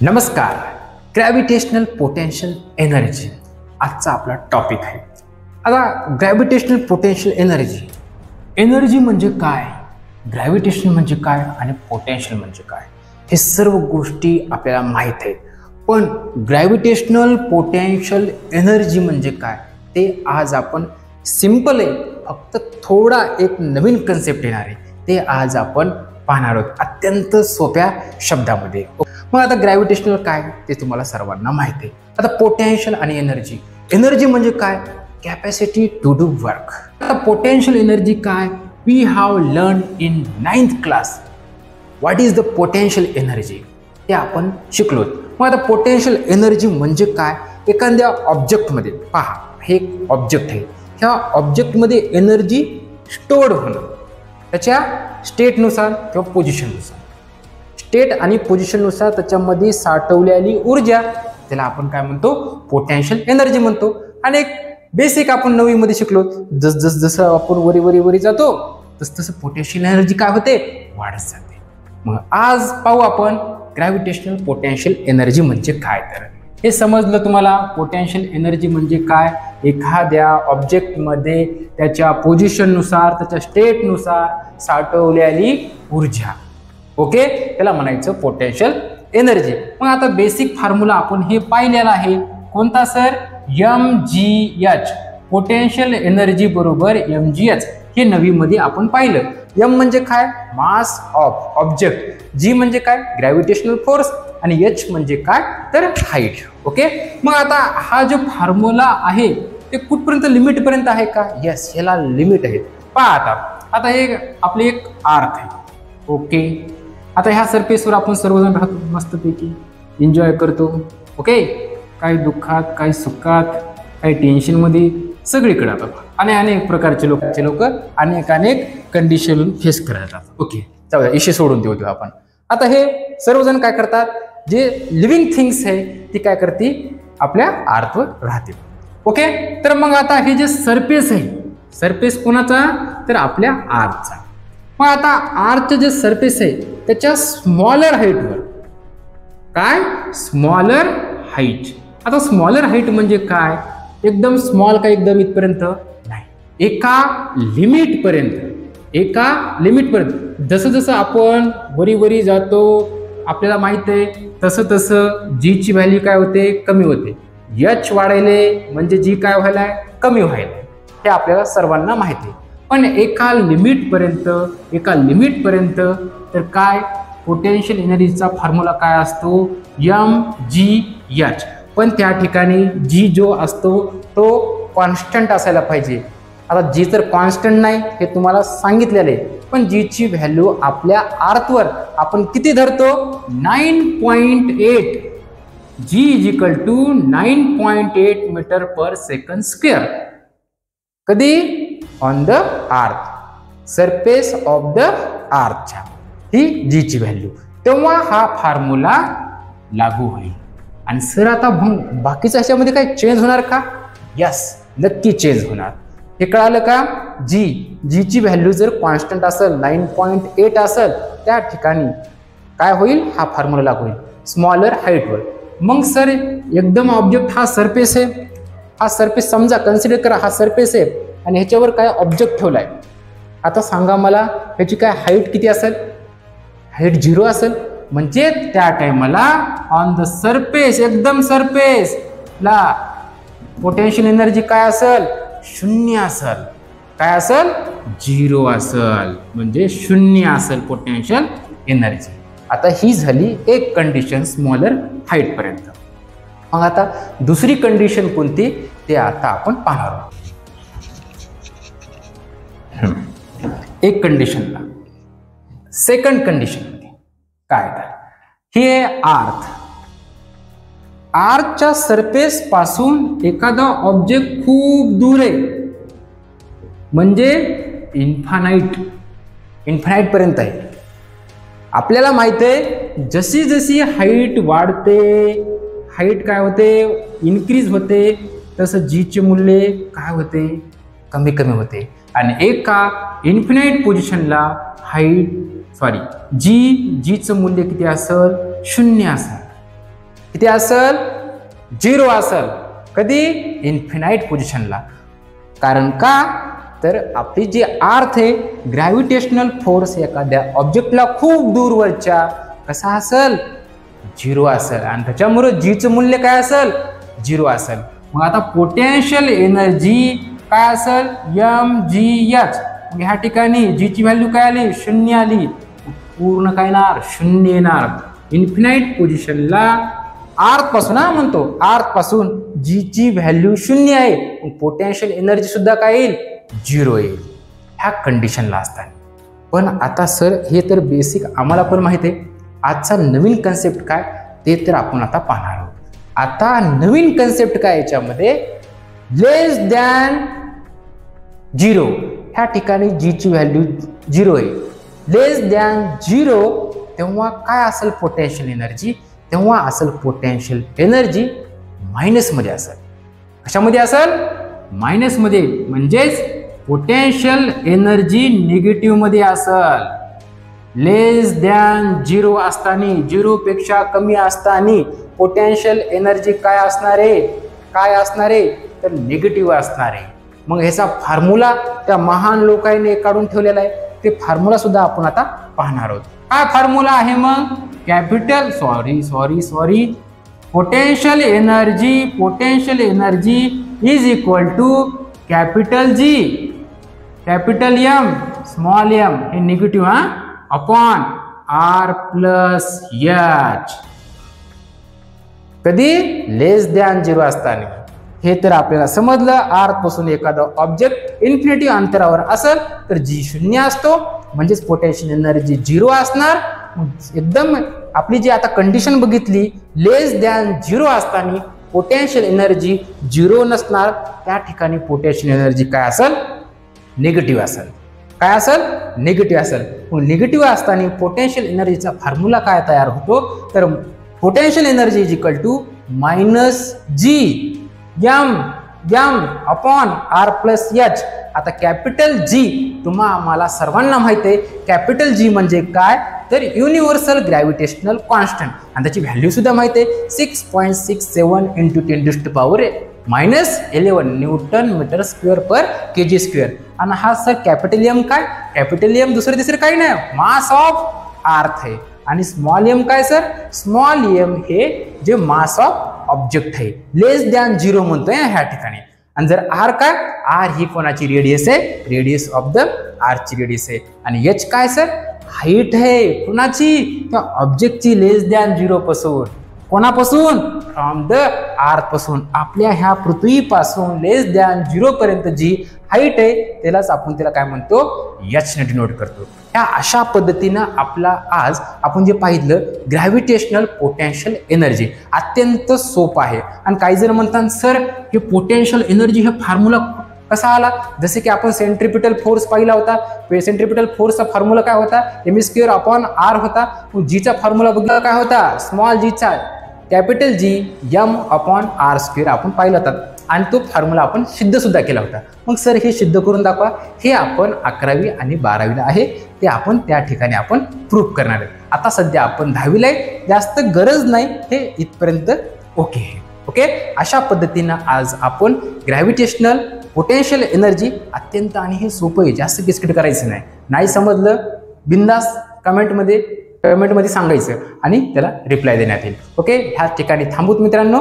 नमस्कार. Gravitational potential energy आजचा आपला टॉपिक आहे. आता ग्रॅव्हिटेशनल पोटेन्शियल एनर्जी म्हणजे काय, ग्रॅव्हिटेशन म्हणजे काय आणि पोटेन्शियल म्हणजे काय, हे सर्व गोष्टी आपल्याला माहीत आहेत. पण ग्रॅव्हिटेशनल पोटेन्शियल एनर्जी म्हणजे काय ते आज आपण सिंपल आहे, फक्त थोडा एक नवीन कन्सेप्ट येणार आहे ते आज आपण पाहणार आहोत अत्यंत सोप्या शब्दामध्ये. मग आता ग्रॅव्हिटेशनल काय ते तुम्हाला सर्वांना माहिती आहे. आता पोटेन्शियल आणि एनर्जी म्हणजे काय, कॅपॅसिटी टू डू वर्क. आता पोटेन्शियल एनर्जी काय, we have learn in 9th class what is the potential energy, ते आपण शिकलो. मग आता पोटेन्शियल एनर्जी म्हणजे काय, एखाद्या ऑब्जेक्टमध्ये पहा, हे एक ऑब्जेक्ट आहे, ह्या ऑब्जेक्टमध्ये एनर्जी स्टोअर होणं त्याच्या स्टेटनुसार किंवा पोझिशननुसार, स्टेट आणि पोझिशननुसार त्याच्यामध्ये साठवलेली ऊर्जा, त्याला आपण काय म्हणतो, पोटेन्शियल एनर्जी म्हणतो. आणि एक बेसिक आपण 9वी मध्ये शिकलो, जसं आपण वरी जातो तसं पोटेन्शियल एनर्जी काय होते, वाढत जाते. मग आज पाहू आपण ग्रॅव्हिटेशनल पोटेन्शियल एनर्जी म्हणजे काय. तर हे समजलं तुम्हाला, पोटेन्शियल एनर्जी म्हणजे काय, एखाद्या ऑब्जेक्टमध्ये त्याच्या पोझिशननुसार त्याच्या स्टेटनुसार साठवलेली ऊर्जा, ओके, त्याला म्हणायचं पोटेन्शियल एनर्जी. मग आता बेसिक फॉर्म्युला आपण हे पाहिलेला आहे, कोणता सर, mgh, पोटेन्शियल एनर्जी बरोबर mgh, हे 9वी मध्ये आपण पाहिलं. m म्हणजे काय, मास ऑफ ऑब्जेक्ट, g म्हणजे काय, ग्रॅव्हिटेशनल फोर्स, आणि h म्हणजे काय तर हाईट. ओके, मग आता हा जो फॉर्म्युला आहे ते कुठपर्यंत, लिमिट पर्यंत आहे का, यस, ह्याला लिमिट आहे. पहा आता हे आपले एक आर्थ आहे. ओके, आता ह्या सरफेसवर आपण सर्वजण राहतो, मस्तपैकी एन्जॉय करतो. ओके, काही दुःखात, काही सुखात, काही टेन्शनमध्ये, सगळीकडे आता अनेक प्रकारचे लोक अनेक कंडिशन फेस करतात. ओके, चला इशे सोडून देऊ आपण. आता हे सर्वजण काय करतात, जे लिव्हिंग थिंग्स आहे ती काय करते, आपल्या आर्थवर राहते. ओके, तर मग आता हे जे सरफेस आहे, सरफेस कोणाचा, तर आपल्या आर्थचा. मग आता आर्थचं जे सरफेस आहे त्याच्या स्मॉलर हाईटवर, काय, स्मॉलर हाईट. आता स्मॉलर हाईट म्हणजे काय, एकदम स्मॉल का एकदम इथपर्यंत नाही, एका लिमिट पर्यंत, जसं आपण वरी जातो, आपल्याला माहित आहे तसं जी ची व्हॅल्यू काय होते, कमी होते. एच वाढायले म्हणजे जी काय व्हायला, कमी व्हायला, हे आपल्याला सर्वांना माहिती आहे. पण एका लिमिट पर्यंत तर काय, पोटेन्शियल एनर्जीचा फॉर्म्युला काय असतो, mgh. पण त्या ठिकाणी जी जो असतो तो कॉन्स्टंट असायला पाहिजे. आता जी तर कॉन्स्टंट नाही हे तुम्हाला सांगितलेलं आहे, पण जी ची व्हॅल्यू आपल्या आर्थवर आपण किती धरतो, 9.8, g = 9.8 metre per second square. कधी, on the earth, surface of the आर्थच्या ही जी ची व्हॅल्यू, तेव्हा हा फॉर्म्युला लागू होईल. आणि सर आता बाकीच्या ह्याच्यामध्ये काय चेंज होणार का, यस, नक्की चेंज होणार. हे कळालं का, जी ची व्हॅल्यू जर कॉन्स्टंट असेल, 9.8 असेल, त्या ठिकाणी काय होईल, हा फॉर्म्युला लागू होईल स्मॉलर हाईटवर. मग सर एकदम ऑब्जेक्ट हा सरफेस आहे, हा सरफेस समजा, कन्सिडर करा हा सरफेस आहे आणि ह्याच्यावर काय ऑब्जेक्ट ठेवलाय. आता सांगा मला ह्याची काय हाईट किती असेल, हाईट 0 असेल, म्हणजे त्या टाइमला ऑन द सरफेस, एकदम सरफेस ला पोटेन्शियल एनर्जी काय असेल, 0 असेल. काय असेल, 0 असेल, म्हणजे 0 असेल पोटेन्शियल एनर्जी. आता ही झाली एक कंडिशन स्मॉलर हाईट पर्यंत. मग आता दुसरी कंडिशन कोणती ते आता आपण पाहणार आहोत. एक कंडिशनला, सेकंड कंडिशन मध्ये काय, तर हे आर्थच्या सरफेस पासून एखादा ऑब्जेक्ट खूप दूर आहे, म्हणजे इन्फानाइट पर्यंत आहे. आपल्याला माहित आहे जशी हाईट वाढते, हाईट काय होते, इन्क्रीज होते, तसं जी चे मूल्य काय होते, कमी होते. आणि एका इन्फिनाइट पोझिशनला हाईट जीचं मूल्य किती असेल, 0 असेल. किती असेल 0 असेल. कधी इन्फिनाइट पोझिशनला. कारण का तर आपली जी अर्थ आहे ग्रॅव्हिटेशनल फोर्स एखाद्या ऑब्जेक्टला खूप दूरवरच्या कसा असेल 0 असेल आणि त्याच्यामुळे जीचं मूल्य काय असेल 0 असेल. मग आता पोटेन्शियल एनर्जी काय असेल mgh. ह्या ठिकाणी जीची व्हॅल्यू काय आली 0 आली. पूर्ण काय येणार 0 येणार. इन्फिनाइट पोझिशनला अर्थ पासून म्हणतो अर्थ पासून जीची व्हॅल्यू 0 आहे. पोटेन्शियल एनर्जी सुद्धा काय येईल 0 येईल ह्या कंडिशनला असतात. पण आता सर हे तर बेसिक आम्हाला पण माहिती आहे. आजचा नवीन कन्सेप्ट काय ते तर आपण आता पाहणार आहोत. आता नवीन कन्सेप्ट काय याच्यामध्ये लेस दॅन 0 ह्या ठिकाणी जीची व्हॅल्यू 0 आहे. लेस दॅन 0 तेव्हा काय असेल पोटेन्शियल एनर्जी तेव्हा असेल पोटेन्शियल एनर्जी मायनसमध्ये असेल. कशामध्ये असेल मायनसमध्ये. म्हणजेच पोटेन्शियल एनर्जी निगेटिव्ह मध्ये असेल. लेस दॅन 0 असताना 0 पेक्षा कमी असताना पोटेन्शियल एनर्जी काय असणार आहे तर निगेटिव्ह असणार आहे. मग ह्याचा फॉर्म्युला त्या महान लोकांनी काढून ठेवलेला आहे. ते फॉर्म्युला सुद्धा आपण आता पाहणार आहोत. काय फॉर्म्युला आहे मग capital sorry potential energy is equal to capital G capital M small M हे negative upon R plus H. कधी लेस दॅन 0 असताना. हे तर आपल्याला समजलं. अर्थ पासून एखादा ऑब्जेक्ट इन्फिनिटी अंतरावर असेल तर जी 0 असतो म्हणजेच पोटेन्शियल एनर्जी 0 असणार. एकदम आपली जी आता कंडिशन बघितली लेस दॅन 0 असताना पोटेन्शियल एनर्जी 0 नसणार. त्या ठिकाणी पोटेन्शियल एनर्जी काय असेल निगेटिव्ह असेल. काय असेल निगेटिव्ह असेल. निगेटिव्ह असताना पोटेन्शियल एनर्जीचा फॉर्म्युला काय तयार होतो तर potential energy is equal to -g m upon R plus H. आता कॅपिटल जी आम्हाला सर्वांना माहिती आहे. कॅपिटल जी म्हणजे काय तर युनिव्हर्सल ग्रॅव्हिटेशनल कॉन्स्टंट आणि त्याची व्हॅल्यू सुद्धा माहिती आहे 6.67 × 10⁻11 न्यूटन मीटर स्क्वेअर पर kg स्क्वेअर. आणि हा सर कॅपिटल एम काय कॅपिटल एम दुसरं तिसरं काही नाही मास ऑफ अर्थ आहे. आणि स्मॉल एम काय सर स्मॉल एम हे जे मास ऑफ ऑब्जेक्ट आहे. लेस दॅन 0 म्हणतोय ह्या ठिकाणी. आणि जर आर काय आर ही कोणाची रेडियस आहे radius of the Archi radius आहे. आणि एच काय सर हाईट आहे कोणाची त्या ऑब्जेक्टची लेस दॅन 0 पासून. कोणापासून फ्रॉम द अर्थ पासून. आपल्या ह्या पृथ्वीपासून लेस दॅन 0 पर्यंत जी हाईट आहे त्यालाच आपण त्याला काय म्हणतो एच ने डिनोट करतो. ह्या अशा पद्धतीनं आपला आज आपण जे पाहिलं ग्रॅव्हिटेशनल पोटेन्शियल एनर्जी अत्यंत सोपं आहे. आणि काही जण म्हणतात सर हे पोटेन्शियल एनर्जी हे फॉर्म्युला कसा आला. जसे की आपण सेंट्रिपिटल फोर्स पाहिला होता. सेंट्रिपिटल फोर्सचा फॉर्म्युला काय होता m² अपॉन r होता. जीचा फॉर्म्युला बघा काय होता स्मॉल जीचा capital G m upon r² आपण पाहिला होता. आणि तो फॉर्म्युला आपण सिद्ध सुद्धा केला होता. मग सर हे सिद्ध करून दाखवा. हे आपण 11वी आणि 12वीला आहे ते आपण त्या ठिकाणी आपण प्रूफ करणार आहे. आता सध्या आपण 10वीला आहे जास्त गरज नाही हे इथपर्यंत ओके आहे. ओके अशा पद्धतीनं आज आपण ग्रॅव्हिटेशनल पोटेन्शियल एनर्जी अत्यंत आणि हे सोपं आहे जास्त किचकिट करायचं नाही समजलं बिंदास कमेंटमध्ये सांगायचं आणि त्याला रिप्लाय देण्यात येईल. ओके ह्या ठिकाणी थांबूत मित्रांनो.